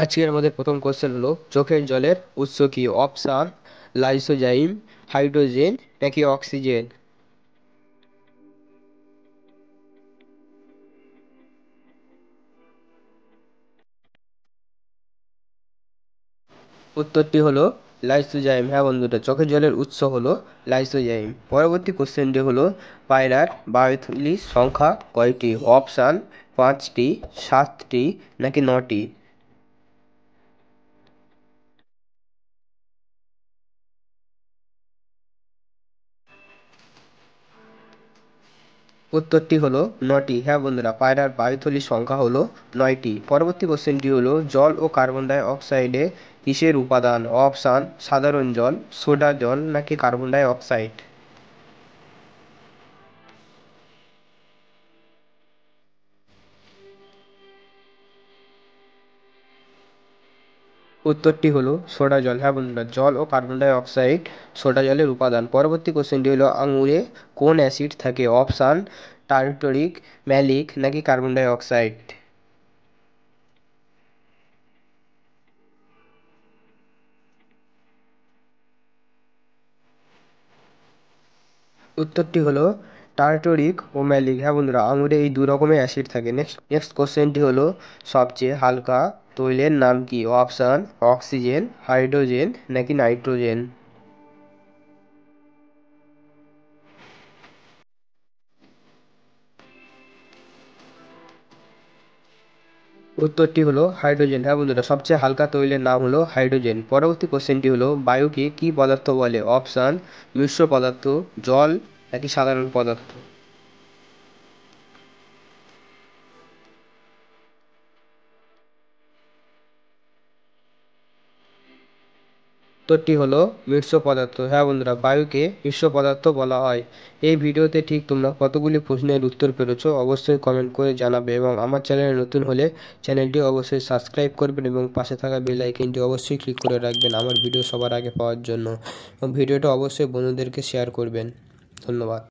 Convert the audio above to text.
আজকের আমাদের প্রথম কোশ্চেন হলো চোখের জলের উৎস কি? অপশান লাইসোজাইম, হাইড্রোজেন নাকি অক্সিজেন? উত্তরটি হলো লাইসোজাইম। হ্যাঁ বন্ধুরা, চোখের জলের উৎস হলো লাইসোজাইম। পরবর্তী কোশ্চেনটি হলো পায়রার বায়ুথলি সংখ্যা কয়টি? অপশান 5টি, 7টি নাকি 9টি? উত্তরটি হলো 9টি। হ্যাঁ বন্ধুরা, পায়রার বায়ুথলির সংখ্যা হলো 9টি। পরবর্তী কোশ্চেনটি হলো জল ও কার্বন ডাই অক্সাইডে কিসের উপাদান? অপশান সাধারণ জল, সোডা জল নাকি কার্বন ডাই অক্সাইড? উত্তরটি হলো সোডা জল। হ্যাঁ বন্ধুরা, জল ও কার্বন ডাই অক্সাইড সোডা জলের উপাদান। পরবর্তী কোশ্চেনটি হলো আঙুরে কোন অ্যাসিড থাকে? অপশান টার্টারিক, ম্যালিক নাকি কার্বন ডাই অক্সাইড? উত্তরটি হলো টার্টারিক ও ম্যালিক। হ্যাঁ বন্ধুরা, আঙুরে এই দু রকমের অ্যাসিড থাকে। নেক্সট কোশ্চেনটি হলো সবচেয়ে হালকা তৈলের নাম কি? অপশান অক্সিজেন, হাইড্রোজেন নাকি নাইট্রোজেন? উত্তরটি হলো হাইড্রোজেন। হ্যাঁ বন্ধুরা, সবচেয়ে হালকা তৈলের নাম হলো হাইড্রোজেন। পরবর্তী কোশ্চেনটি হলো বায়ুকে কি পদার্থ বলে? অপশান মিশ্র পদার্থ, জল নাকি সাধারণ পদার্থ? উত্তরটি হলো মিশ্র পদার্থ। হ্যাঁ বন্ধুরা, বায়ুকে মিশ্র পদার্থ বলা হয়। এই ভিডিওতে ঠিক তোমরা কতগুলি প্রশ্নের উত্তর পেরেছো অবশ্যই কমেন্ট করে জানাবে, এবং আমার চ্যানেলে নতুন হলে চ্যানেলটি অবশ্যই সাবস্ক্রাইব করবেন এবং পাশে থাকা বেল আইকনটি অবশ্যই ক্লিক করে রাখবেন আমার ভিডিও সবার আগে পাওয়ার জন্য, এবং ভিডিওটা অবশ্যই বন্ধুদেরকে শেয়ার করবেন। ধন্যবাদ।